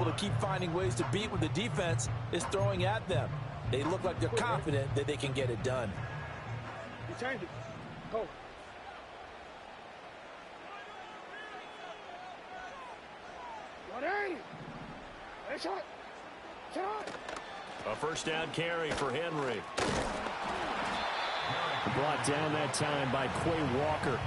to keep finding ways to beat what the defense is throwing at them. They look like they're confident that they can get it done. You change it. Go. A first down carry for Henry. Brought down that time by Quay Walker.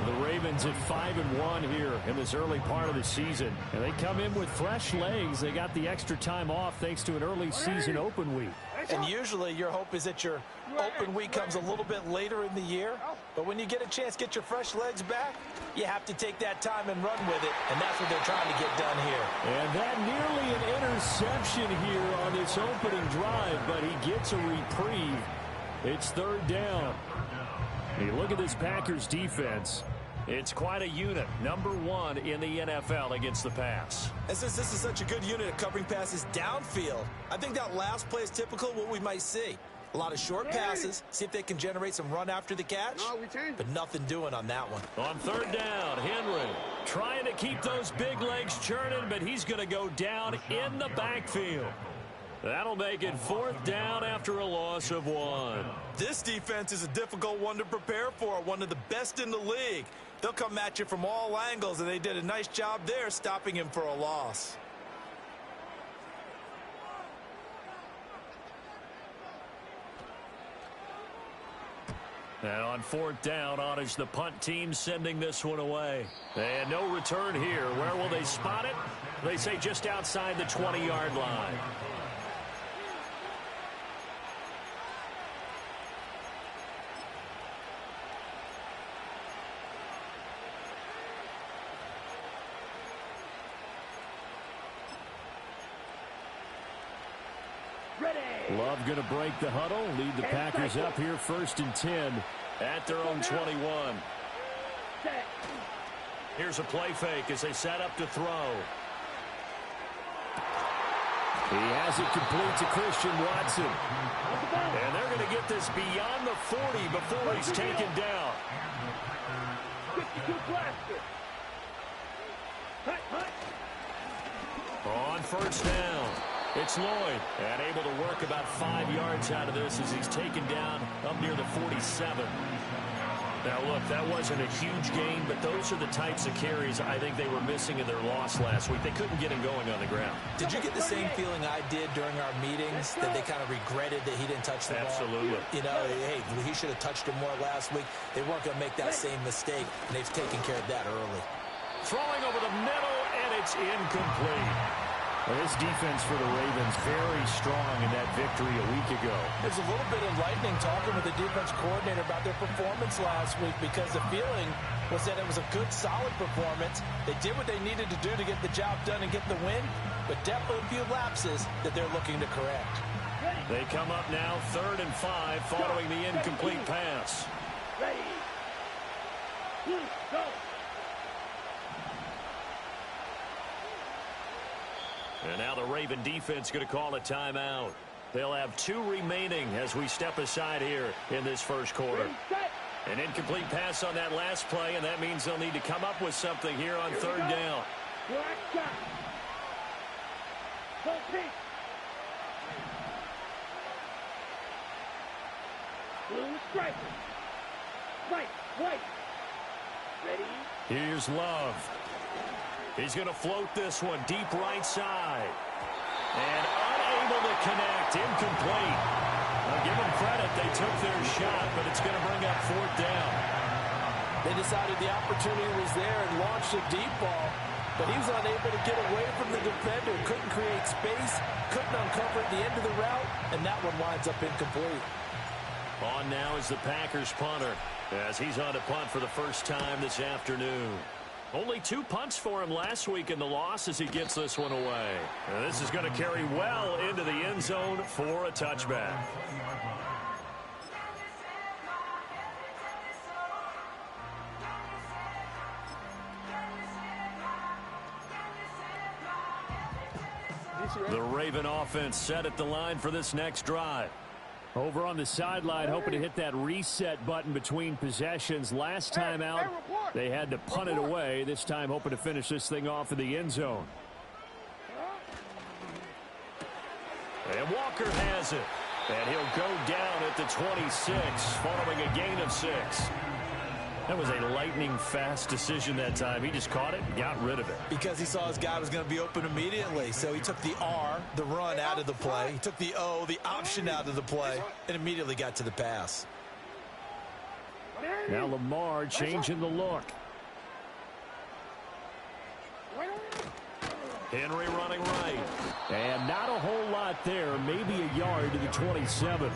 The Ravens at 5-1 here in this early part of the season. And they come in with fresh legs. They got the extra time off thanks to an early season open week. And usually your hope is that your open week comes a little bit later in the year. But when you get a chance to get your fresh legs back, you have to take that time and run with it. And that's what they're trying to get done here. And that nearly an interception here on this opening drive, but he gets a reprieve. It's third down. You look at this Packers defense. It's quite a unit. Number 1 in the NFL against the pass. And since this is such a good unit at covering passes downfield, I think that last play is typical of what we might see. A lot of short passes, see if they can generate some run after the catch, but nothing doing on that one. On third down, Henry trying to keep those big legs churning, but he's going to go down in the backfield. That'll make it fourth down after a loss of 1. This defense is a difficult one to prepare for, one of the best in the league. They'll come at you from all angles, and they did a nice job there stopping him for a loss. And on fourth down, on is the punt team sending this one away. And no return here. Where will they spot it? They say just outside the 20-yard line. Love going to break the huddle, lead the Packers up here first and 10 at their own 21. Here's a play fake as they set up to throw. He has it complete to Christian Watson. And they're going to get this beyond the 40 before he's taken down. On first down. It's Lloyd, and able to work about 5 yards out of this as he's taken down up near the 47. Now, look, that wasn't a huge gain, but those are the types of carries I think they were missing in their loss last week. They couldn't get him going on the ground. Did you get the same feeling I did during our meetings, that they kind of regretted that he didn't touch the ball? Absolutely. You know, hey, he should have touched it more last week. They weren't going to make that same mistake, and they've taken care of that early. Throwing over the middle, and it's incomplete. Well, this defense for the Ravens very strong in that victory a week ago. It's a little bit enlightening talking with the defense coordinator about their performance last week, because the feeling was that it was a good, solid performance. They did what they needed to do to get the job done and get the win, but definitely a few lapses that they're looking to correct. They come up now 3rd and 5 following the incomplete pass. Ready. Go. And now the Raven defense going to call a timeout. They'll have 2 remaining as we step aside here in this first quarter. An incomplete pass on that last play, and that means they'll need to come up with something here on 3rd down. Blue striker. Right, white. Ready? Here's Love. He's going to float this one deep right side. And unable to connect. Incomplete. Now give them credit. They took their shot, but it's going to bring up 4th down. They decided the opportunity was there and launched a deep ball, but he was unable to get away from the defender. Couldn't create space. Couldn't uncover at the end of the route, and that one winds up incomplete. On now is the Packers punter, as he's on to punt for the first time this afternoon. Only 2 punts for him last week in the loss as he gets this one away. And this is going to carry well into the end zone for a touchback. The Raven offense set at the line for this next drive. Over on the sideline, hoping to hit that reset button between possessions. Last time out, they had to punt it away. This time, hoping to finish this thing off in the end zone. And Walker has it. And he'll go down at the 26 following a gain of 6. That was a lightning-fast decision that time. He just caught it and got rid of it. Because he saw his guy was going to be open immediately. So he took the R, the run, out of the play. He took the O, the option, out of the play, and immediately got to the pass. Now Lamar changing the look. Henry running right. And not a whole lot there. Maybe a yard to the 27.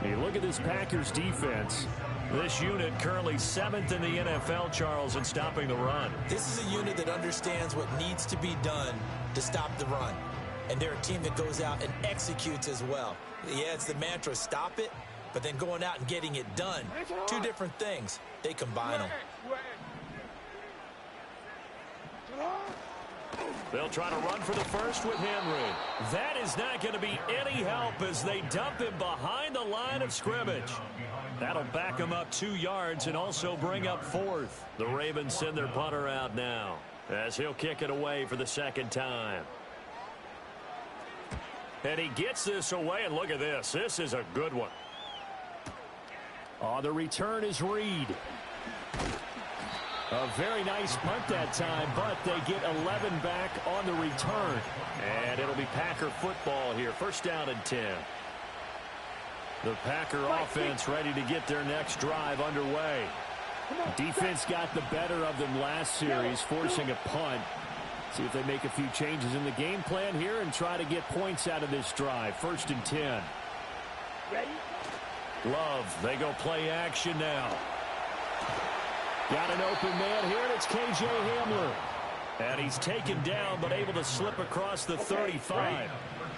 Hey, look at this Packers defense. This unit currently 7th in the NFL, Charles, in stopping the run. This is a unit that understands what needs to be done to stop the run. And they're a team that goes out and executes as well. Yeah, it's the mantra, stop it, but then going out and getting it done. Two different things. They combine them. They'll try to run for the first with Henry. That is not going to be any help as they dump him behind the line of scrimmage. That'll back him up 2 yards and also bring up 4th. The Ravens send their punter out now as he'll kick it away for the second time. And he gets this away, and look at this. This is a good one. The return is Reed. A very nice punt that time, but they get 11 back on the return. And it'll be Packer football here. First down and 10. The Packer offense ready to get their next drive underway. Defense got the better of them last series, forcing a punt. See if they make a few changes in the game plan here and try to get points out of this drive. First and 10. Love, they go play action now. Got an open man here, and it's K.J. Hamler. And he's taken down, but able to slip across the 35.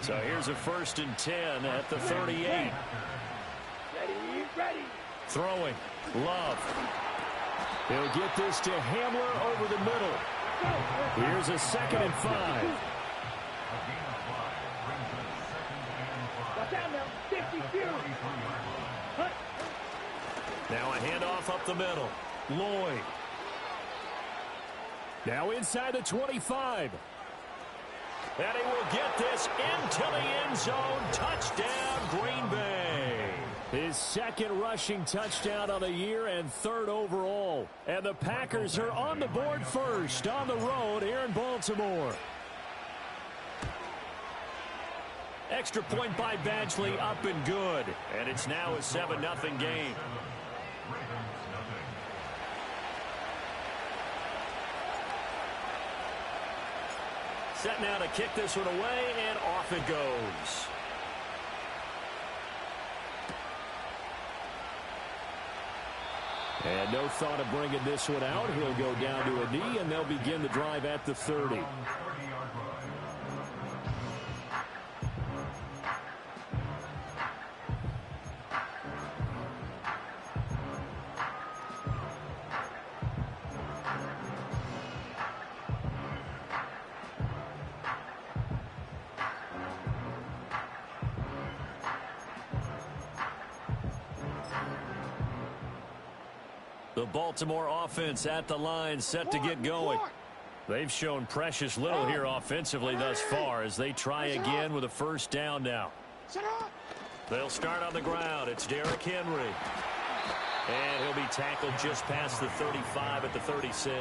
So here's a first and 10 at the 38. Ready. Throwing. Love. He'll get this to Hamler over the middle. Here's a second and 5. Watch out now. 50 Now a handoff up the middle. Lloyd. Now inside the 25. And he will get this into the end zone. Touchdown, Green Bay. His second rushing touchdown of the year and 3rd overall. And the Packers are on the board first on the road here in Baltimore. Extra point by Badgley, up and good. And it's now a 7-0 game. Set now to kick this one away, and off it goes. And no thought of bringing this one out. He'll go down to a knee, and they'll begin the drive at the 30. The Baltimore offense at the line, set to get going. They've shown precious little here offensively thus far as they try again with a first down now. They'll start on the ground. It's Derrick Henry. And he'll be tackled just past the 35 at the 36.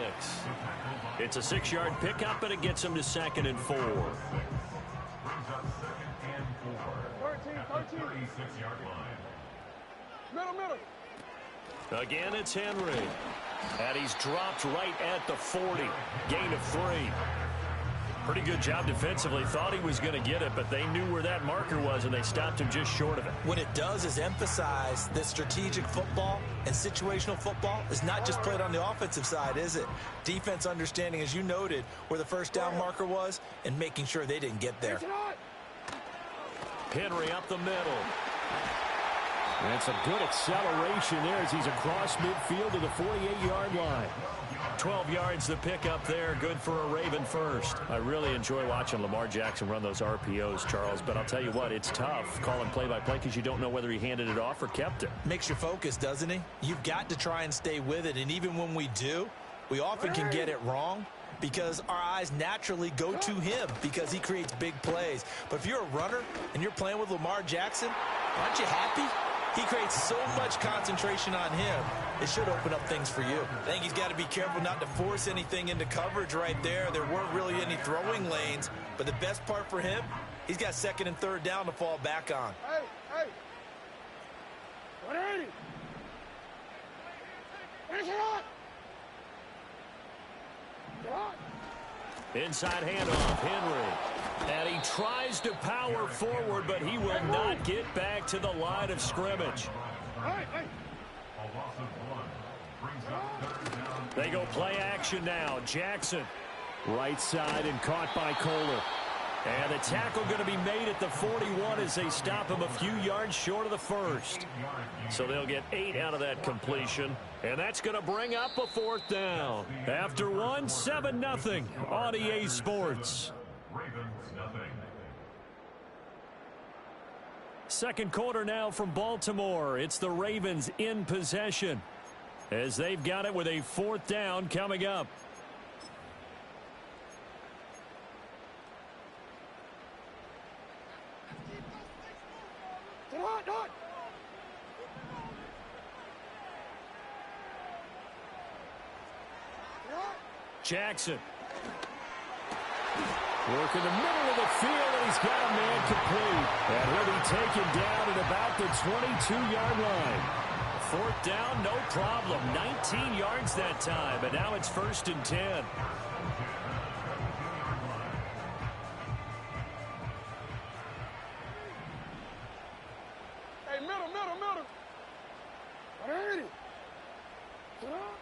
It's a 6-yard pickup, and it gets him to 2nd and 4. 13. Middle. Again, it's Henry. And he's dropped right at the 40. Gain of 3. Pretty good job defensively. Thought he was going to get it, but they knew where that marker was, and they stopped him just short of it. What it does is emphasize that strategic football and situational football is not just played on the offensive side, is it? Defense understanding, as you noted, where the first down marker was and making sure they didn't get there. Henry up the middle. And some good acceleration there as he's across midfield to the 48-yard line. 12 yards to pick up there. Good for a Raven first. I really enjoy watching Lamar Jackson run those RPOs, Charles, but I'll tell you what, it's tough calling play-by-play because you don't know whether he handed it off or kept it. Makes you focus, doesn't he? You've got to try and stay with it, and even when we do, we often can get it wrong. because our eyes naturally go to him because he creates big plays. But if you're a runner and you're playing with Lamar Jackson, aren't you happy? He creates so much concentration on him, it should open up things for you. I think he's got to be careful not to force anything into coverage right there. There weren't really any throwing lanes, but the best part for him, he's got second and third down to fall back on. Hey! 180! Finish it on! Inside handoff, Henry. And he tries to power forward, but he will not get back to the line of scrimmage. Hey! They go play action now. Jackson. Right side and caught by Kohler. And the tackle going to be made at the 41 as they stop him a few yards short of the first. So they'll get 8 out of that completion. And that's going to bring up a fourth down. After 7-0 on EA Sports. Second quarter now from Baltimore. It's the Ravens in possession as they've got it with a fourth down coming up. Jackson. Work in the middle of the field, and he's got a man complete. And he'll be taken down at about the 22-yard line. Fourth down, no problem. 19 yards that time, and now it's 1st and 10. Hey, middle.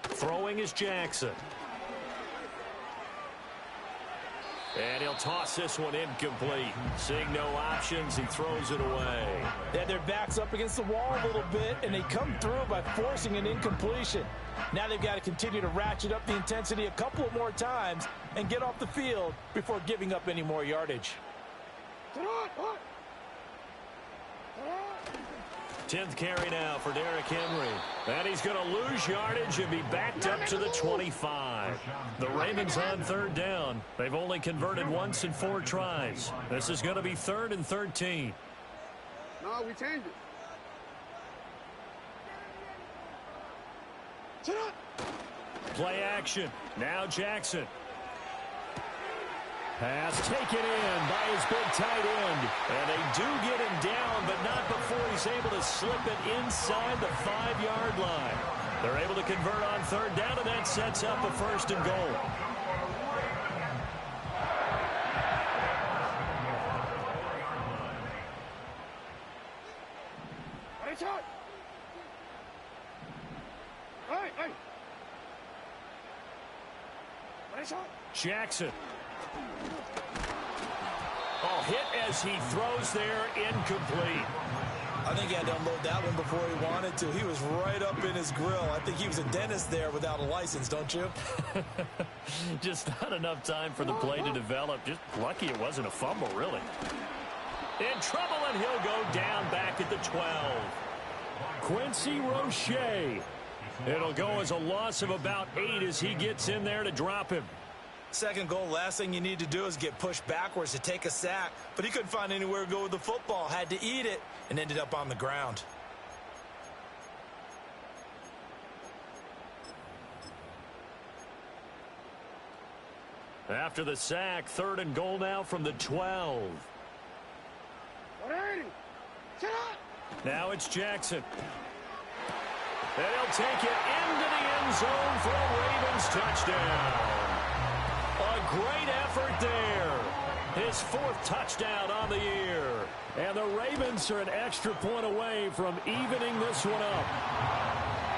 Throwing is Jackson. And he'll toss this one incomplete. Seeing no options, he throws it away. They had their backs up against the wall a little bit, and they come through by forcing an incompletion. Now they've got to continue to ratchet up the intensity a couple more times and get off the field before giving up any more yardage. 10th carry now for Derrick Henry. And he's going to lose yardage and be backed up to the 25. The Ravens on third down. They've only converted once in 4 tries. This is going to be 3rd and 13. No, we changed it. Play action. Now Jackson. Pass taken in by his big tight end. And they do get him down, but not before he's able to slip it inside the 5-yard line. They're able to convert on third down, and that sets up a 1st and goal. Jackson. Oh, hit as he throws there, incomplete. I think he had to unload that one before he wanted to. He was right up in his grill. I think he was a dentist there without a license, don't you? Just not enough time for the play to develop. Just lucky it wasn't a fumble, really. In trouble, and he'll go down back at the 12. Quincy Roche. It'll go as a loss of about 8 as he gets in there to drop him. Second goal, last thing you need to do is get pushed backwards to take a sack. But he couldn't find anywhere to go with the football. Had to eat it and ended up on the ground. After the sack, 3rd and goal now from the 12. 180. Now it's Jackson. And he'll take it into the end zone for a Ravens touchdown. A great effort there. His 4th touchdown on the year. And the Ravens are an extra point away from evening this one up.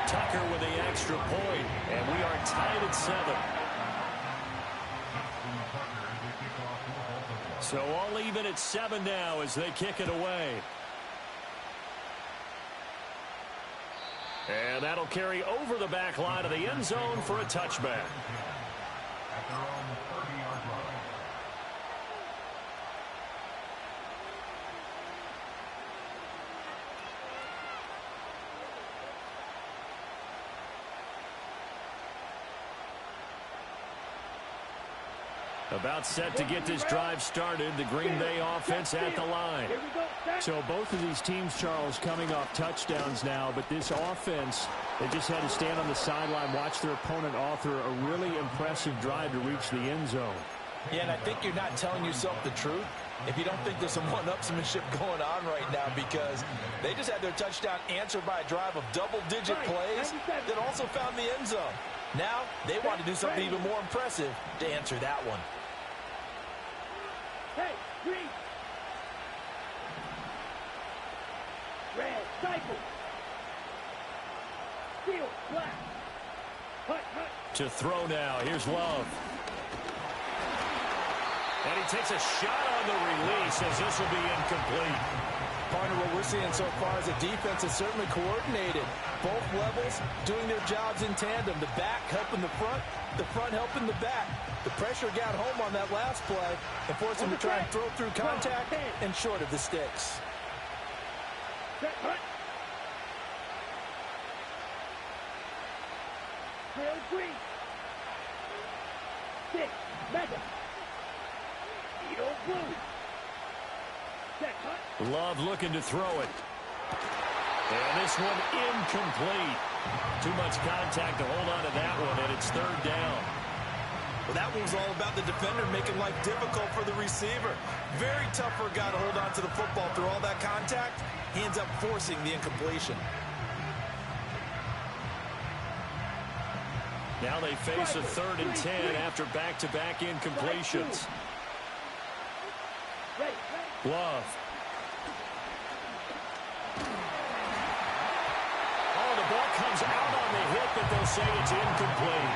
Tucker with the extra point, and we are tied at 7. So all even at 7 now as they kick it away. And that'll carry over the back line of the end zone for a touchback. About set to get this drive started. The Green Bay offense at the line. So both of these teams, Charles, coming off touchdowns now, but this offense, they just had to stand on the sideline, watch their opponent author a really impressive drive to reach the end zone. Yeah, and I think you're not telling yourself the truth if you don't think there's some one-upsmanship going on right now, because they just had their touchdown answered by a drive of double-digit plays that also found the end zone. Now they want to do something even more impressive to answer that one. Hey, green. Red, cycle. Steel, black. Hut, hut. To throw now. Here's Love. And he takes a shot on the release as this will be incomplete. Partner, what we're seeing so far is the defense is certainly coordinated. Both levels doing their jobs in tandem. The back helping the front helping the back. The pressure got home on that last play and forced him to try and throw through contact and short of the sticks. Trail green. Six, mega. Edo blue. Set, hut. Love looking to throw it. And this one incomplete. Too much contact to hold on to that one, and it's third down. Well, that one was all about the defender making life difficult for the receiver. Very tough for a guy to hold on to the football through all that contact. He ends up forcing the incompletion. Now they face a 3rd and 10 after back-to-back incompletions. Love. Oh, the ball comes out on the hit, but they'll say it's incomplete.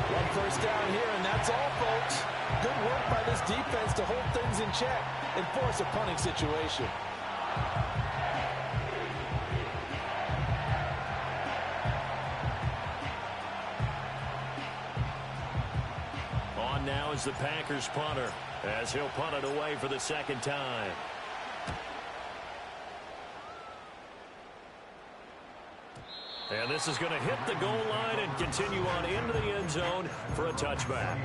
One first down here, and that's all, folks. Good work by this defense to hold things in check and force a punting situation. On now is the Packers punter, as he'll punt it away for the second time. And this is going to hit the goal line and continue on into the end zone for a touchback.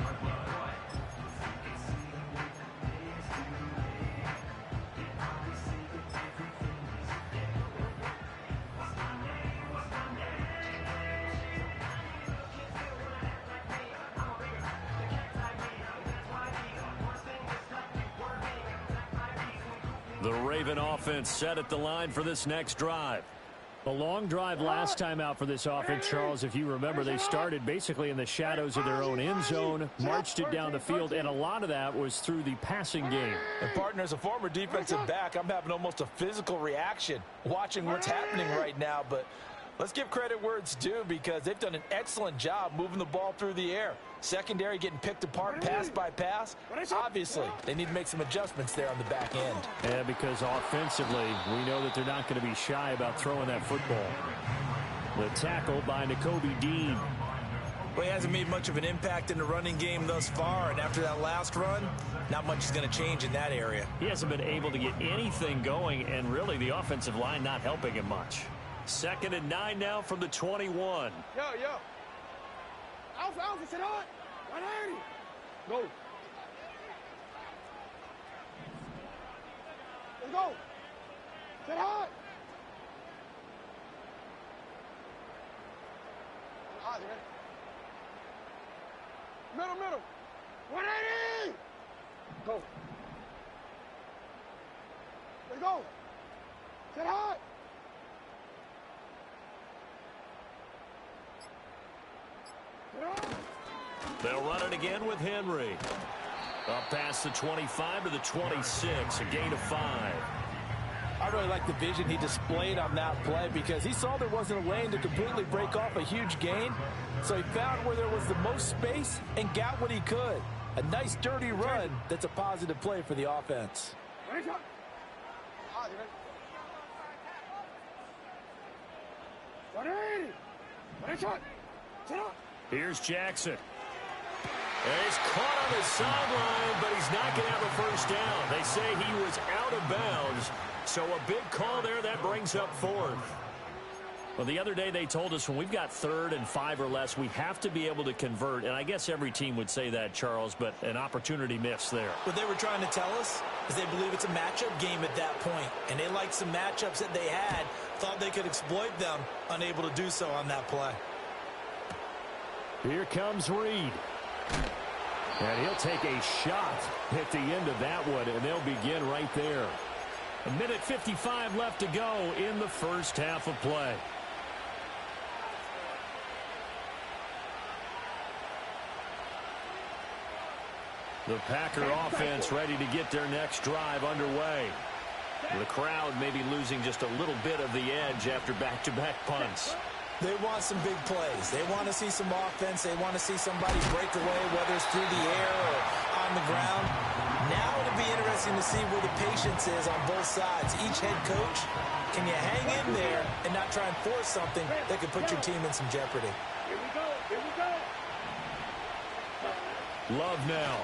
The Raven offense set at the line for this next drive. A long drive last time out for this offense, Charles. If you remember, they started basically in the shadows of their own end zone, marched it down the field, and a lot of that was through the passing game. And partner, as a former defensive back, I'm having almost a physical reaction watching what's happening right now. But let's give credit where it's due, because they've done an excellent job moving the ball through the air. Secondary getting picked apart pass by pass. Obviously, they need to make some adjustments there on the back end. Yeah, because offensively, we know that they're not going to be shy about throwing that football. The tackle by Nakobe Dean. Well, he hasn't made much of an impact in the running game thus far, and after that last run, not much is going to change in that area. He hasn't been able to get anything going, and really the offensive line not helping him much. 2nd and 9 now from the 21. Yo. Alpha, sit on. 180. Go. Let's go. Sit high. Middle. 180. Go. Let's go. Sit high. They'll run it again with Henry. Up past the 25 to the 26, a gain of 5. I really like the vision he displayed on that play, because he saw there wasn't a lane to completely break off a huge gain. So he found where there was the most space and got what he could. A nice dirty run that's a positive play for the offense. Here's Jackson. And he's caught on the sideline, but he's not going to have a first down. They say he was out of bounds, so a big call there that brings up 4th. Well, the other day they told us when we've got 3rd and 5 or less, we have to be able to convert. And I guess every team would say that, Charles, but an opportunity missed there. What they were trying to tell us is they believe it's a matchup game at that point. And they liked some matchups that they had, thought they could exploit them, unable to do so on that play. Here comes Reed. And he'll take a shot at the end of that one, and they'll begin right there. 1:55 left to go in the first half of play. The Packer offense ready to get their next drive underway. The crowd maybe losing just a little bit of the edge after back-to-back punts. They want some big plays. They want to see some offense. They want to see somebody break away, whether it's through the air or on the ground. Now it'll be interesting to see where the patience is on both sides. Each head coach, can you hang in there and not try and force something that could put your team in some jeopardy? Here we go. Here we go. Love now.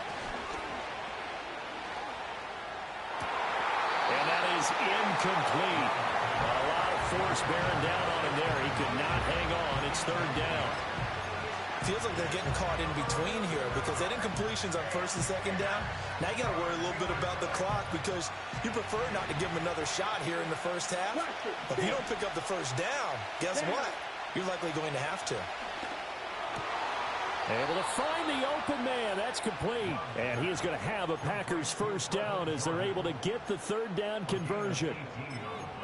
And that is incomplete. A lot of force bearing down on him there. He could not hang on. It's 3rd down. Feels like they're getting caught in between here because they didn't completions on 1st and 2nd down. Now you got to worry a little bit about the clock because you prefer not to give them another shot here in the first half. But if you don't pick up the 1st down, guess what? You're likely going to have to. Able to find the open man. That's complete. And he is going to have a Packers 1st down as they're able to get the 3rd down conversion.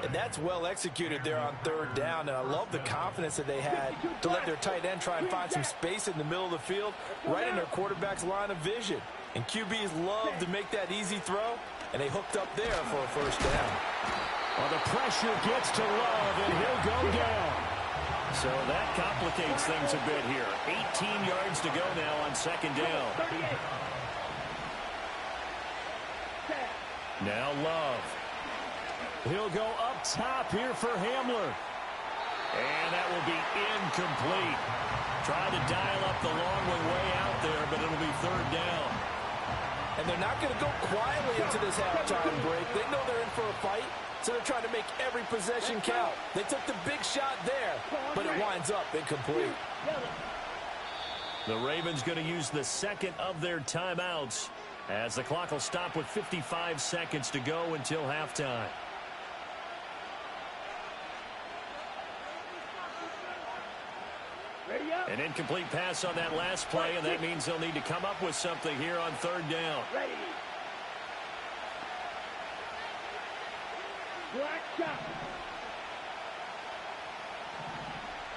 And that's well executed there on 3rd down. And I love the confidence that they had to let their tight end try and find some space in the middle of the field, right in their quarterback's line of vision. And QBs love to make that easy throw, and they hooked up there for a 1st down. Well, the pressure gets to Love, and he'll go down. So that complicates things a bit here. 18 yards to go now on 2nd down. Now Love. He'll go up top here for Hamler. And that will be incomplete. Tried to dial up the long one way out there, but it'll be 3rd down. And they're not going to go quietly into this halftime break. They know they're in for a fight, so they're trying to make every possession count. They took the big shot there, but it winds up incomplete. The Ravens going to use the 2nd of their timeouts as the clock will stop with 55 seconds to go until halftime. An incomplete pass on that last play, and that means they'll need to come up with something here on 3rd down. Ready. Black shot.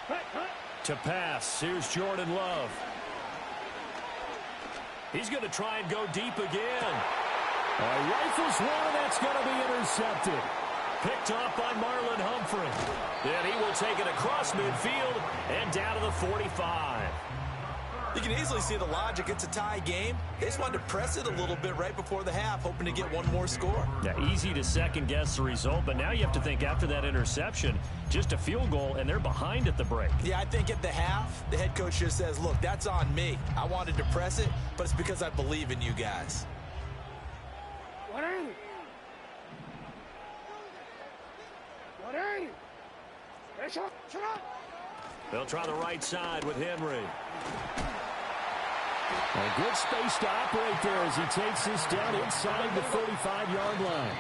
Hut. To pass, here's Jordan Love. He's going to try and go deep again. Rifles one, and that's going to be intercepted. Picked off by Marlon Humphrey. Then he will take it across midfield and down to the 45. You can easily see the logic. It's a tie game. They just wanted to press it a little bit right before the half, hoping to get one more score. Yeah, easy to second-guess the result, but now you have to think after that interception, just a field goal, and they're behind at the break. Yeah, I think at the half, the head coach just says, look, that's on me. I wanted to press it, but it's because I believe in you guys. They'll try the right side with Henry. A good space to operate there as he takes this down inside the 45-yard line.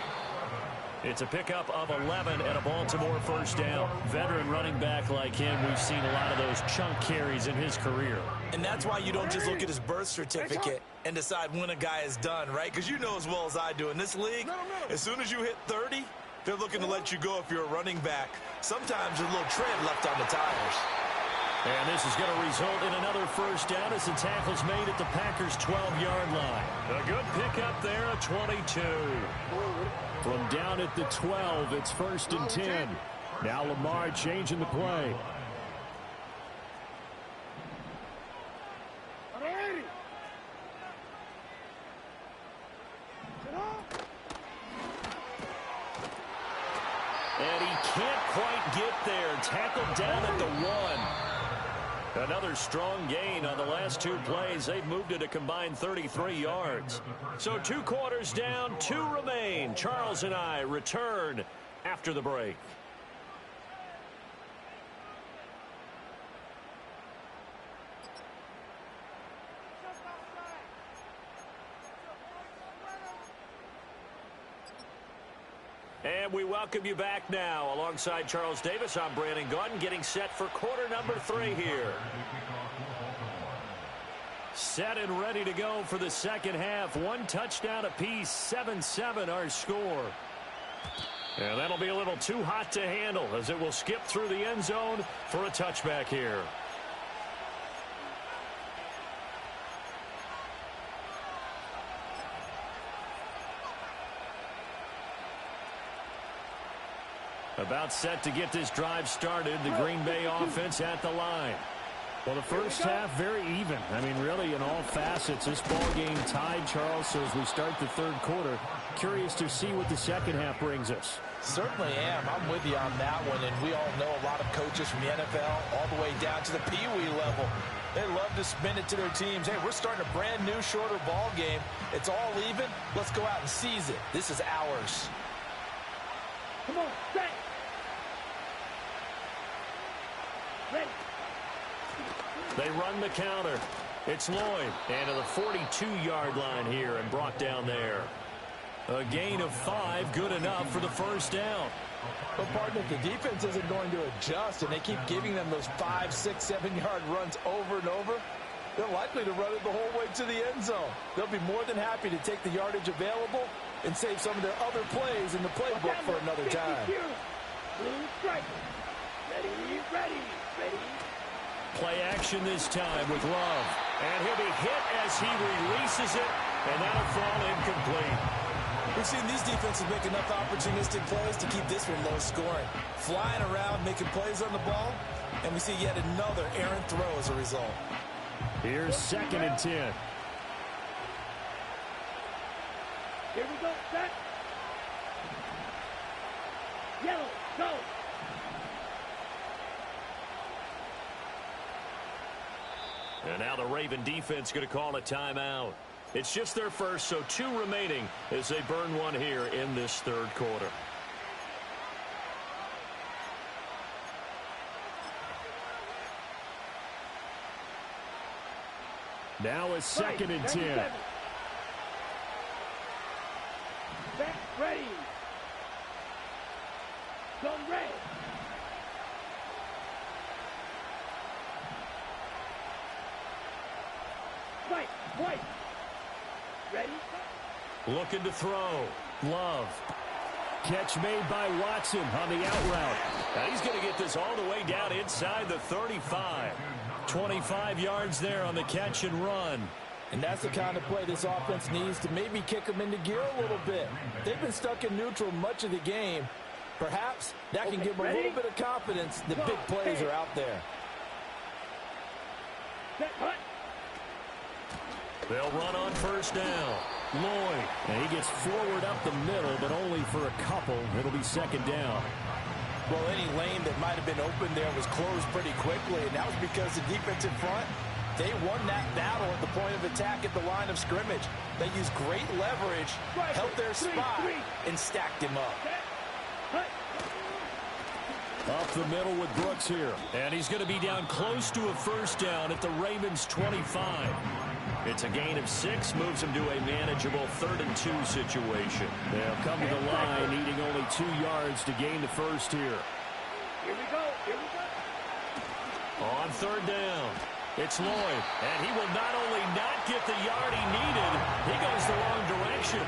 It's a pickup of 11 and a Baltimore 1st down. Veteran running back like him, we've seen a lot of those chunk carries in his career. And that's why you don't just look at his birth certificate and decide when a guy is done, right? Because you know as well as I do, in this league, as soon as you hit 30, they're looking to let you go if you're a running back. Sometimes there's a little tread left on the tires. And this is going to result in another 1st down as the tackle's made at the Packers' 12-yard line. A good pickup there, a 22. From down at the 12, it's 1st and 10. Now Lamar changing the play. And he can't quite get there. Tackled down at the 1. Another strong gain on the last 2 plays. They've moved it a combined 33 yards. So 2 quarters down, 2 remain. Charles and I return after the break. And we welcome you back now. Alongside Charles Davis, I'm Brandon Gaudin, getting set for quarter number 3 here. Set and ready to go for the second half. 1 touchdown apiece, 7-7 our score. And that'll be a little too hot to handle as it will skip through the end zone for a touchback here. About set to get this drive started. The Green Bay offense at the line. Well, the first half, very even. I mean, really, in all facets, this ball game tied, Charles. So as we start the third quarter, curious to see what the second half brings us. Certainly am. I'm with you on that one. And we all know a lot of coaches from the NFL all the way down to the Pee-wee level. They love to spin it to their teams. Hey, we're starting a brand new, shorter ball game. It's all even. Let's go out and seize it. This is ours. Come on, set. Ready. They run the counter. It's Lloyd. And to the 42-yard line here and brought down there. A gain of 5, good enough for the first down. But, partner, if the defense isn't going to adjust and they keep giving them those 5, 6, 7-yard runs over and over, they're likely to run it the whole way to the end zone. They'll be more than happy to take the yardage available and save some of their other plays in the playbook for another time. Blue striker. Ready, ready, ready. Play action this time with Love. And he'll be hit as he releases it, and that'll fall incomplete. We've seen these defenses make enough opportunistic plays to keep this one low scoring. Flying around, making plays on the ball, and we see yet another errant throw as a result. Here's 2nd and 10. Here we go, set. Yellow, go. And now the Raven defense going to call a timeout. It's just their first, so 2 remaining as they burn one here in this third quarter. Now it's 2nd and 10. Set, ready. Go red. White. Ready? Looking to throw. Love. Catch made by Watson on the out route. Now he's going to get this all the way down inside the 35. 25 yards there on the catch and run. And that's the kind of play this offense needs to maybe kick them into gear a little bit. They've been stuck in neutral much of the game. Perhaps that can give them a little bit of confidence. The big plays are out there. Set, hut. They'll run on first down. Lloyd. And he gets forward up the middle, but only for a couple. It'll be 2nd down. Well, any lane that might have been open there was closed pretty quickly, and that was because the defensive front, they won that battle at the point of attack at the line of scrimmage. They used great leverage, helped their spot, and stacked him up. Up the middle with Brooks here. And he's going to be down close to a first down at the Ravens' 25. It's a gain of 6, moves him to a manageable 3rd and 2 situation. They'll come to the line, needing only 2 yards to gain the first here. Here we go. On 3rd down, it's Lloyd. And he will not only not get the yard he needed, he goes the wrong direction.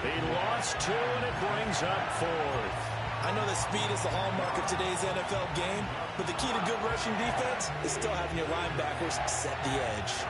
He lost 2, and it brings up 4th. I know that speed is the hallmark of today's NFL game, but the key to good rushing defense is still having your linebackers set the edge.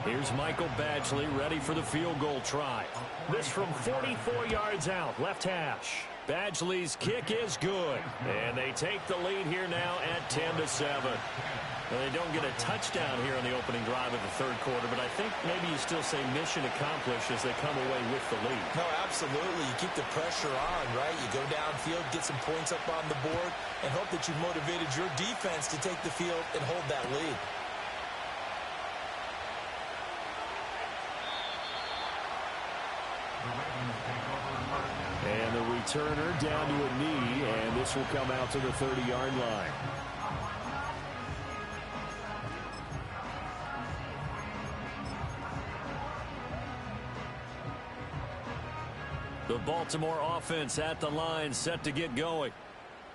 Here's Michael Badgley ready for the field goal try. This from 44 yards out, left hash. Badgley's kick is good. And they take the lead here now at 10-7. Well, they don't get a touchdown here in the opening drive of the third quarter, but I think maybe you still say mission accomplished as they come away with the lead. No, absolutely. You keep the pressure on, right? You go downfield, get some points up on the board, and hope that you motivated your defense to take the field and hold that lead. And the returner down to a knee, and this will come out to the 30-yard line. The Baltimore offense at the line, set to get going.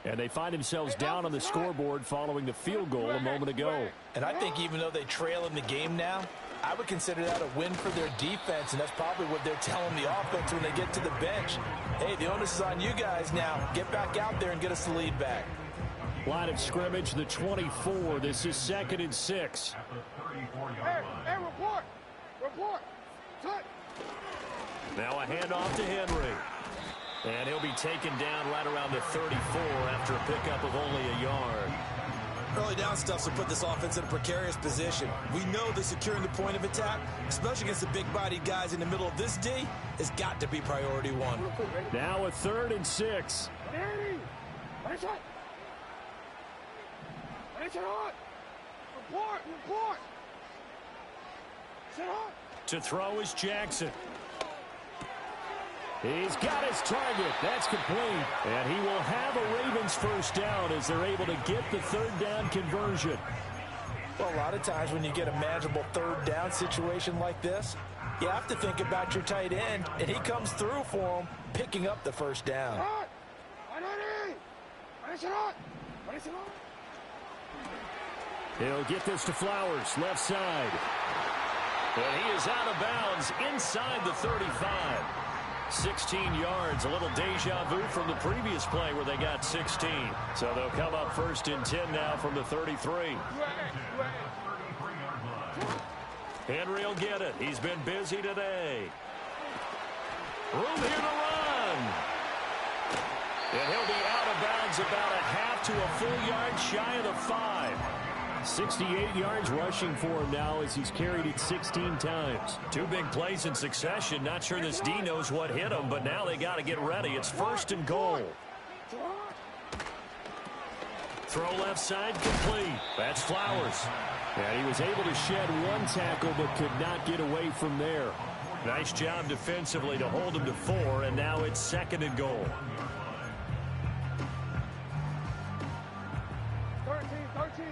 And they find themselves down on the scoreboard following the field goal a moment ago. And I think even though they trail in the game now, I would consider that a win for their defense, and that's probably what they're telling the offense when they get to the bench. Hey, the onus is on you guys now. Get back out there and get us the lead back. Line of scrimmage, the 24. This is 2nd and 6. Hey, report. Report. Touch. Now a handoff to Henry. And he'll be taken down right around the 34 after a pickup of only a yard. Early down stuff will put this offense in a precarious position. We know that securing the point of attack, especially against the big-bodied guys in the middle of this D, has got to be priority one. Now a 3rd and 6. Report. Sit on. To throw is Jackson. He's got his target. That's complete. And he will have a Ravens first down as they're able to get the 3rd down conversion. Well, a lot of times when you get a manageable 3rd down situation like this, you have to think about your tight end, and he comes through for him, picking up the first down. He'll get this to Flowers, left side. And he is out of bounds inside the 35. 16 yards, a little deja vu from the previous play where they got 16. So they'll come up 1st and 10 now from the 33. Henry will get it. He's been busy today. Room here to run. And he'll be out of bounds about a half to a full yard shy of the 5. 68 yards rushing for him now as he's carried it 16 times. 2 big plays in succession. Not sure this D knows what hit him, but now they got to get ready. It's 1st and goal. Throw left side complete. That's Flowers. And he was able to shed 1 tackle but could not get away from there. Nice job defensively to hold him to 4, and now it's 2nd and goal. 13.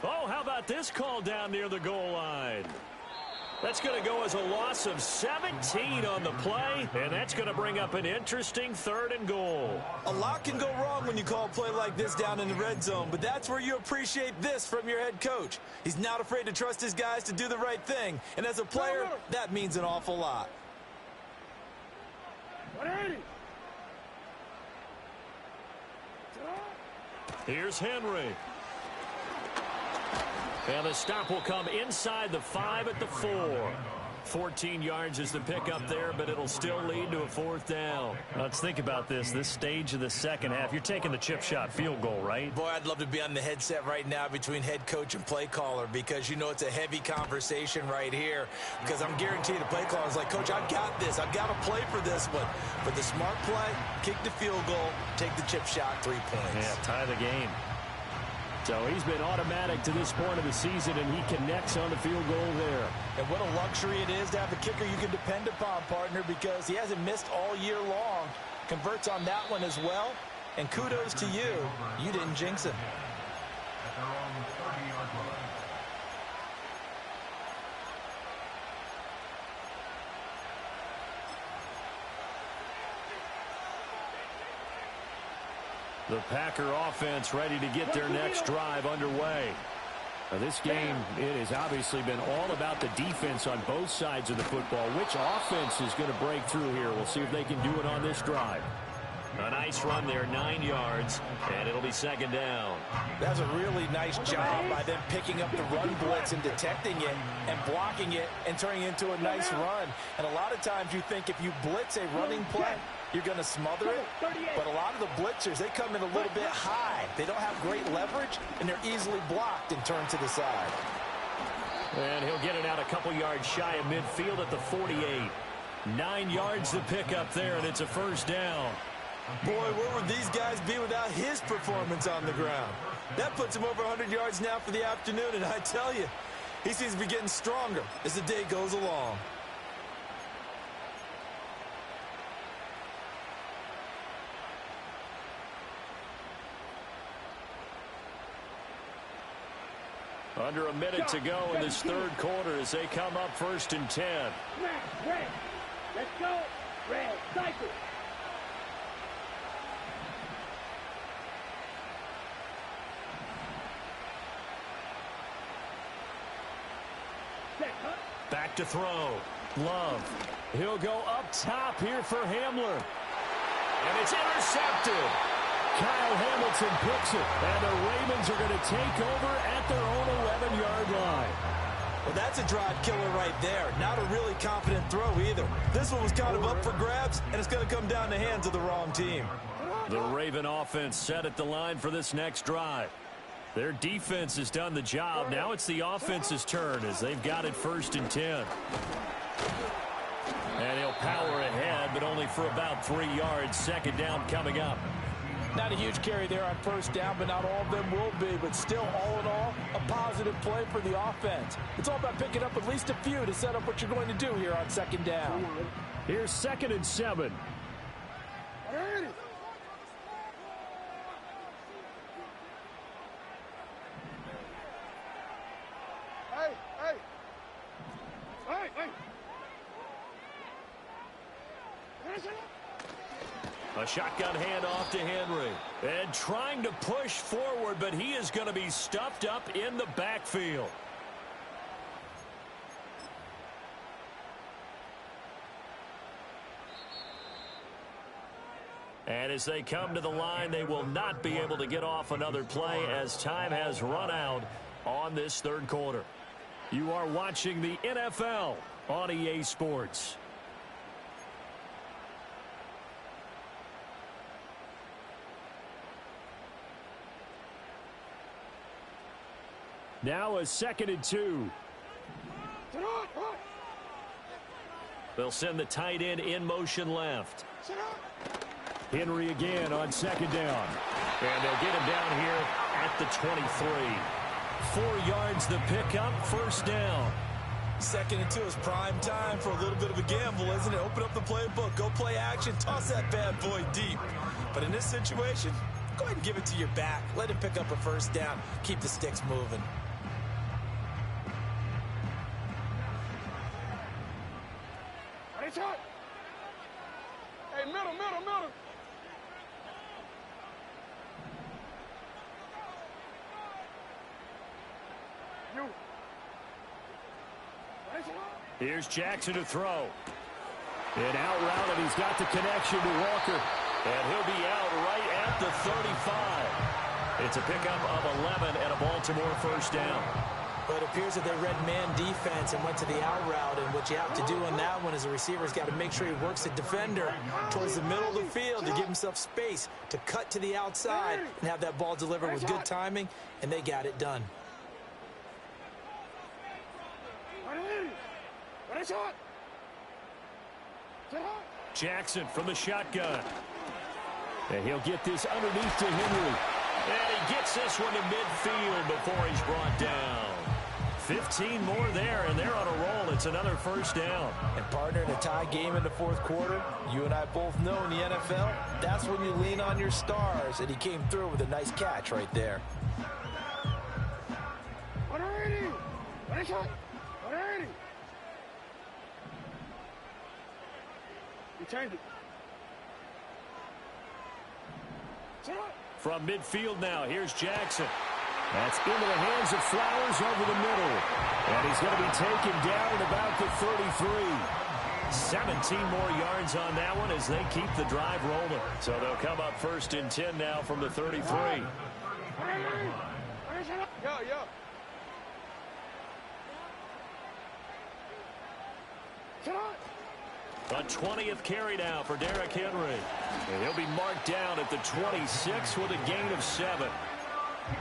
Oh, how about this call down near the goal line? That's going to go as a loss of 17 on the play, and that's going to bring up an interesting 3rd and goal. A lot can go wrong when you call a play like this down in the red zone, but that's where you appreciate this from your head coach. He's not afraid to trust his guys to do the right thing, and as a player, that means an awful lot. 180. Here's Henry. And the stop will come inside the 5 at the 4. 14 yards is the pickup there, but it'll still lead to a 4th down. Let's think about this stage of the second half. You're taking the chip shot field goal, right? Boy, I'd love to be on the headset right now between head coach and play caller because you know it's a heavy conversation right here because I'm guaranteed the play caller is like, Coach, I've got this. I've got to play for this one. But the smart play, kick the field goal, take the chip shot, 3 points. Yeah, tie the game. So he's been automatic to this point of the season, and he connects on the field goal there. And what a luxury it is to have a kicker you can depend upon, partner, because he hasn't missed all year long. Converts on that one as well. And kudos to you. You didn't jinx him. The Packer offense ready to get their next drive underway. Now this game, it has obviously been all about the defense on both sides of the football. Which offense is going to break through here? We'll see if they can do it on this drive. A nice run there, 9 yards, and it'll be 2nd down. That's a really nice job by them picking up the run blitz and detecting it and blocking it and turning it into a nice run. And a lot of times you think if you blitz a running play, you're going to smother it. But a lot of the blitzers, they come in a little bit high. They don't have great leverage, and they're easily blocked and turned to the side. And he'll get it out a couple yards shy of midfield at the 48. 9 yards to pick up there, and it's a 1st down. Boy, where would these guys be without his performance on the ground? That puts him over 100 yards now for the afternoon, and I tell you, he seems to be getting stronger as the day goes along. Under a minute to go in this third quarter as they come up 1st and 10. Smash, red. Let's go. Red, cycle. Back to throw. Love. He'll go up top here for Hamler. And it's intercepted. Kyle Hamilton picks it. And the Ravens are going to take over at their own 11-yard line. Well, that's a drive killer right there. Not a really confident throw either. This one was kind of up for grabs, and it's going to come down the hands of the wrong team. The Raven offense set at the line for this next drive. Their defense has done the job. Now it's the offense's turn as they've got it 1st and 10. And he'll power ahead, but only for about 3 yards. 2nd down coming up. Not a huge carry there on 1st down, but not all of them will be. But still, all in all, a positive play for the offense. It's all about picking up at least a few to set up what you're going to do here on 2nd down. Here's 2nd and 7. A shotgun handoff to Henry. And trying to push forward, but he is going to be stuffed up in the backfield. And as they come to the line, they will not be able to get off another play as time has run out on this third quarter. You are watching the NFL on EA Sports. Now a 2nd and 2. They'll send the tight end in motion left. Henry again on 2nd down. And they'll get him down here at the 23. 4 yards the pickup, 1st down. 2nd and 2 is prime time for a little bit of a gamble, isn't it? Open up the playbook, go play action, toss that bad boy deep. But in this situation, go ahead and give it to your back. Let him pick up a 1st down. Keep the sticks moving. Hey, middle. Here's Jackson to throw. An out route, and he's got the connection to Walker. And he'll be out right at the 35. It's a pickup of 11 and a Baltimore 1st down. But it appears that they read man defense and went to the out route. And what you have to do on that one is the receiver's got to make sure he works the defender towards the middle of the field to give himself space to cut to the outside and have that ball delivered with good timing, and they got it done. Jackson from the shotgun. And he'll get this underneath to Henry. And he gets this one to midfield before he's brought down. 15 more there, and they're on a roll. It's another 1st down. And partner, in a tie game in the 4th quarter, you and I both know in the NFL, that's when you lean on your stars. And he came through with a nice catch right there. From midfield now, here's Jackson. That's into the hands of Flowers over the middle. And he's going to be taken down at about the 33. 17 more yards on that one as they keep the drive rolling. So they'll come up 1st and 10 now from the 33. A 20th carry now for Derrick Henry. And he'll be marked down at the 26 with a gain of 7.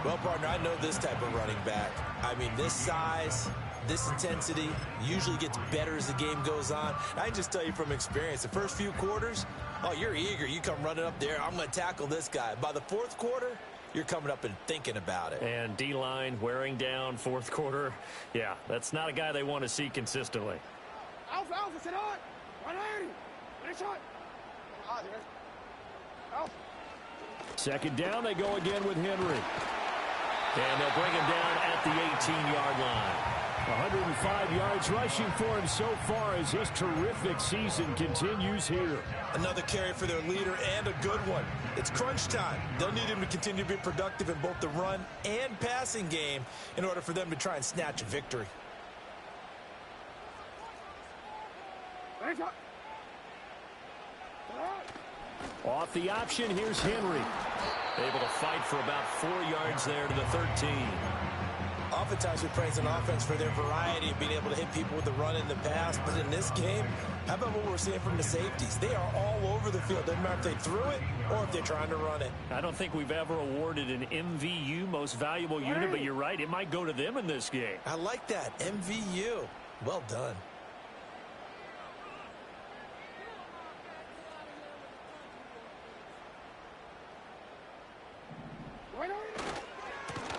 Well, partner, I know this type of running back. I mean, this size, this intensity usually gets better as the game goes on. I can just tell you from experience, the first few quarters, oh, you're eager. You come running up there. I'm going to tackle this guy. By the 4th quarter, you're coming up and thinking about it. And D-line wearing down 4th quarter. Yeah, that's not a guy they want to see consistently. Alpha, sit on. 180. Nice shot. 2nd down, they go again with Henry. And they'll bring him down at the 18-yard line. 105 yards rushing for him so far as his terrific season continues here. Another carry for their leader and a good one. It's crunch time. They'll need him to continue to be productive in both the run and passing game in order for them to try and snatch a victory. Off the option, here's Henry. Able to fight for about 4 yards there to the 13. Oftentimes we praise an offense for their variety of being able to hit people with the run and the pass, but in this game, how about what we're seeing from the safeties? They are all over the field. Doesn't matter if they threw it or if they're trying to run it. I don't think we've ever awarded an MVU, most valuable unit, but you're right, it might go to them in this game. I like that, MVU. Well done.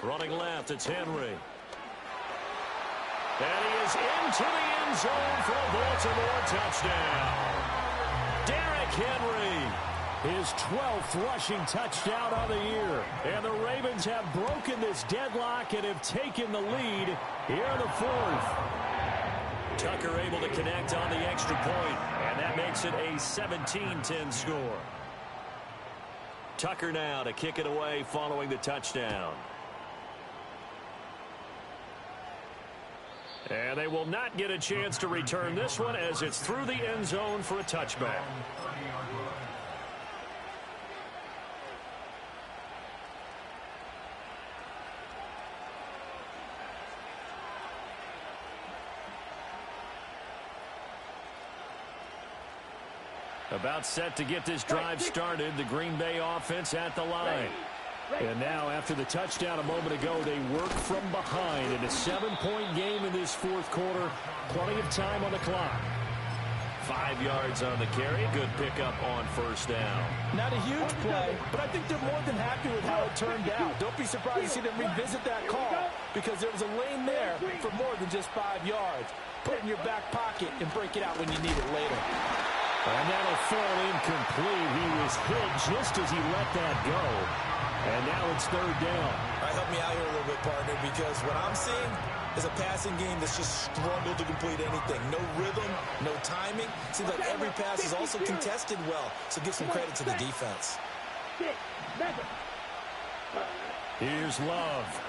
Running left, it's Henry. And he is into the end zone for a Baltimore touchdown. Derrick Henry, his 12th rushing touchdown of the year. And the Ravens have broken this deadlock and have taken the lead here in the fourth. Tucker able to connect on the extra point, and that makes it a 17-10 score. Tucker now to kick it away following the touchdown. And they will not get a chance to return this one as it's through the end zone for a touchback. About set to get this drive started, the Green Bay offense at the line. And now, after the touchdown a moment ago, they work from behind in a 7-point game in this fourth quarter. Plenty of time on the clock. 5 yards on the carry. Good pickup on first down. Not a huge play, but I think they're more than happy with how it turned out. Don't be surprised to see them revisit that call because there was a lane there for more than just 5 yards. Put it in your back pocket and break it out when you need it later. And that'll fall incomplete. He was hit just as he let that go. And now it's third down. All right, help me out here a little bit, partner, because what I'm seeing is a passing game that's just struggled to complete anything. No rhythm, no timing. Seems like every pass is also contested well, so give some credit to the defense. Here's Love.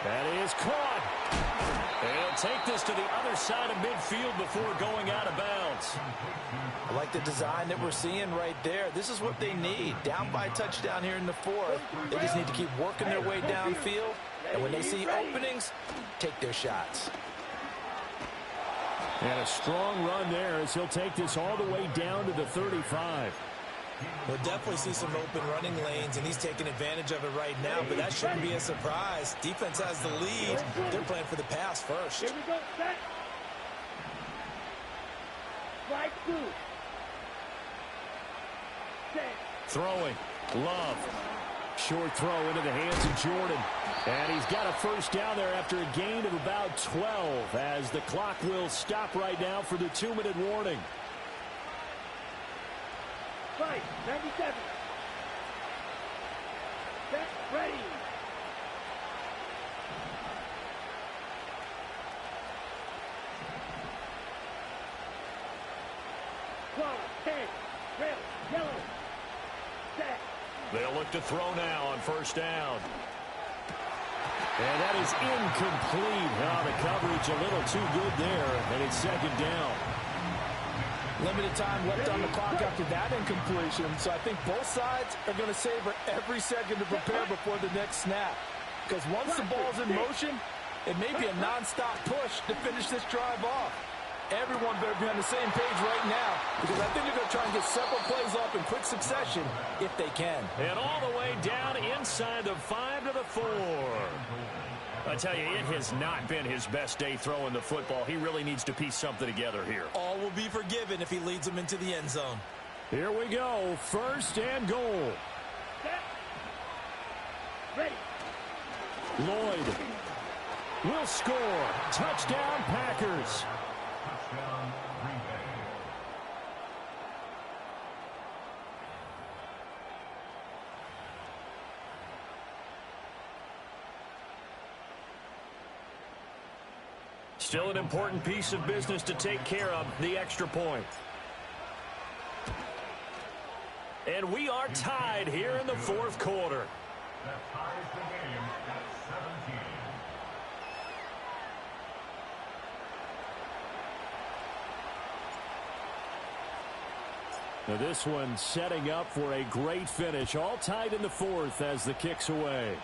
That is caught. They'll take this to the other side of midfield before going out of bounds. I like the design that we're seeing right there. This is what they need. Down by a touchdown here in the fourth. They just need to keep working their way downfield. And when they see openings, take their shots. And a strong run there as he'll take this all the way down to the 35. We'll definitely see some open running lanes, and he's taking advantage of it right now, but that shouldn't be a surprise. Defense has the lead. They're playing for the pass first. Here we go, set. Strike two. Set. Throwing. Love. Short throw into the hands of Jordan. And he's got a first down there after a gain of about 12 as the clock will stop right now for the 2-minute warning. Strike, 97. Set, ready. Close, 10, red, yellow. Set. They'll look to throw now on first down. And that is incomplete. The coverage a little too good there, and it's second down. Limited time left on the clock after that incompletion, so I think both sides are going to savor every second to prepare before the next snap. Because once the ball's in motion, it may be a nonstop push to finish this drive off. Everyone better be on the same page right now because I think they're going to try and get several plays off in quick succession if they can. And all the way down inside the 5 to the 4. I tell you, it has not been his best day throwing the football. He really needs to piece something together here. All will be forgiven if he leads them into the end zone. Here we go. First and goal. Set. Ready. Lloyd will score. Touchdown, Packers. Still an important piece of business to take care of, the extra point. And we are tied here in the fourth quarter. That ties the game at 17. Now this one setting up for a great finish. All tied in the fourth as the kick's away.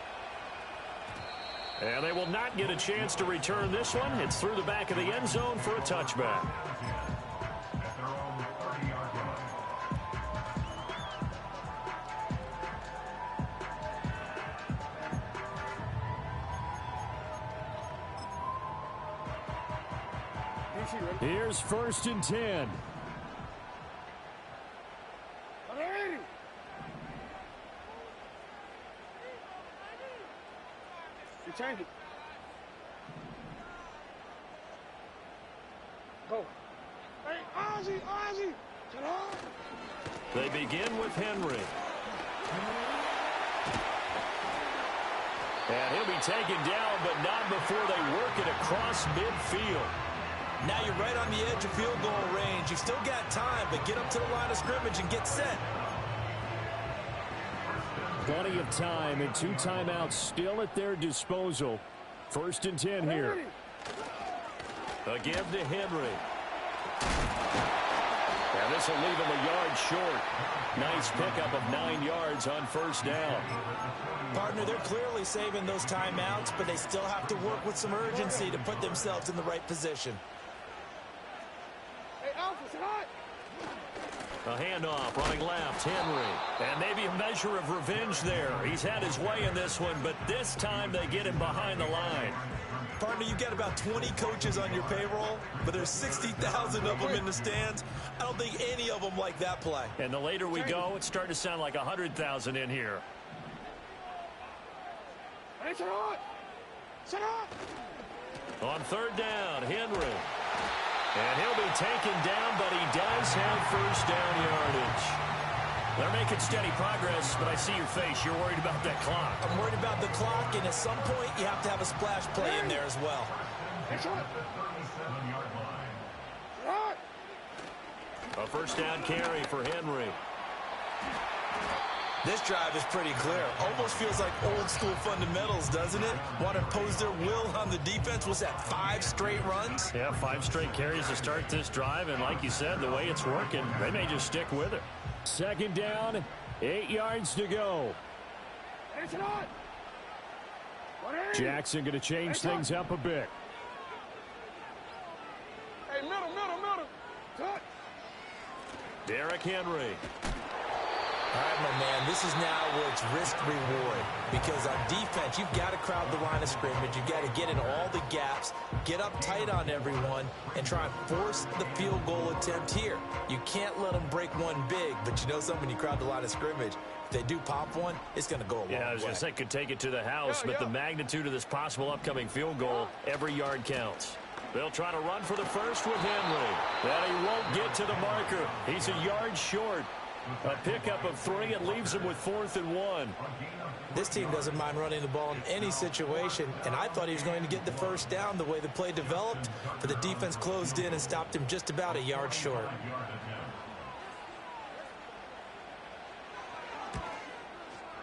And they will not get a chance to return this one. It's through the back of the end zone for a touchback. At their own 30-yard line. Here's 1st and 10. Change it. Go. Hey, Ozzie. Get on. They begin with Henry. And he'll be taken down, but not before they work it across midfield. Now you're right on the edge of field goal range. You've still got time, but get up to the line of scrimmage and get set. Plenty of time and 2 timeouts still at their disposal. 1st and 10 here. A give to Henry. And this will leave him a yard short. Nice pickup of 9 yards on 1st down. Partner, they're clearly saving those timeouts, but they still have to work with some urgency to put themselves in the right position. Hey, Alpha, sit hot. A handoff, running left, Henry. And maybe a measure of revenge there. He's had his way in this one, but this time they get him behind the line. Partner, you got about 20 coaches on your payroll, but there's 60,000 of them in the stands. I don't think any of them like that play. And the later we go, it's starting to sound like 100,000 in here. Hey, sit hot. Sit hot. On 3rd down, Henry. And he'll be taken down, but he does have 1st down yardage. They're making steady progress, but I see your face. You're worried about that clock. I'm worried about the clock, and at some point, you have to have a splash play in there as well. Hey, sit hot. 37-yard line. Sit hot. A 1st down carry for Henry. This drive is pretty clear. Almost feels like old school fundamentals, doesn't it? Want to impose their will on the defense. Was that 5 straight runs? Yeah, 5 straight carries to start this drive, and like you said, the way it's working, they may just stick with it. 2nd down, 8 yards to go. Hey, sit hot. Jackson going to change things up a bit. Hey, middle. Cut. Derrick Henry. All right, my man, this is now where it's risk-reward. Because on defense, you've got to crowd the line of scrimmage. You've got to get in all the gaps, get up tight on everyone, and try and force the field goal attempt here. You can't let them break one big, but you know something, when you crowd the line of scrimmage, if they do pop one, it's going to go a long way. Yeah, I was going to say, could take it to the house, but the magnitude of this possible upcoming field goal, every yard counts. They'll try to run for the first with Henry. That he won't get to the marker. He's a yard short. A pickup of 3, it leaves him with 4th and 1. This team doesn't mind running the ball in any situation, and I thought he was going to get the 1st down the way the play developed, but the defense closed in and stopped him just about a yard short.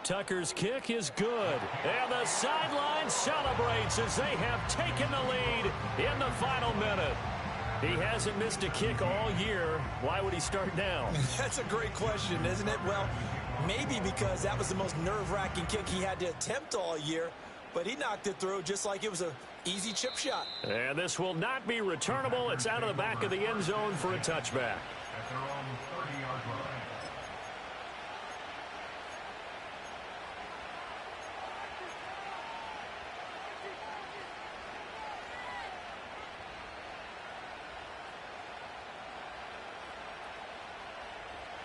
Tucker's kick is good, and the sideline celebrates as they have taken the lead in the final minute. He hasn't missed a kick all year. Why would he start now? That's a great question, isn't it? Well, maybe because that was the most nerve-wracking kick he had to attempt all year, but he knocked it through just like it was an easy chip shot. And this will not be returnable. It's out of the back of the end zone for a touchback. At their own 30-yard line.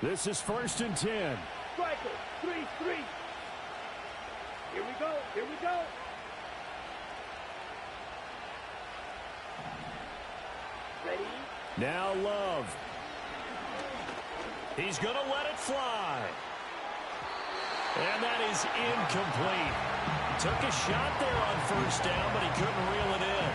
This is 1st and 10. Striker, 3-3. Here we go. Ready? Now Love. He's going to let it fly. And that is incomplete. Took a shot there on 1st down, but he couldn't reel it in.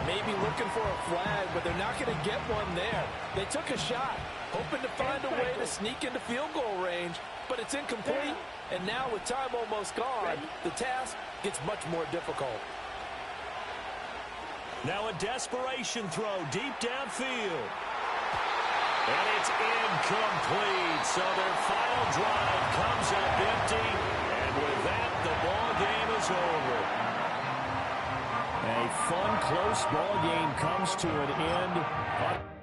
maybe looking for a flag, but they're not going to get one there. They took a shot, hoping to find a way to sneak into field goal range, but it's incomplete. And now with time almost gone, the task gets much more difficult. Now a desperation throw deep downfield. And it's incomplete. So their final drive comes up empty. And with that, the ball game is over. A fun, close ball game comes to an end.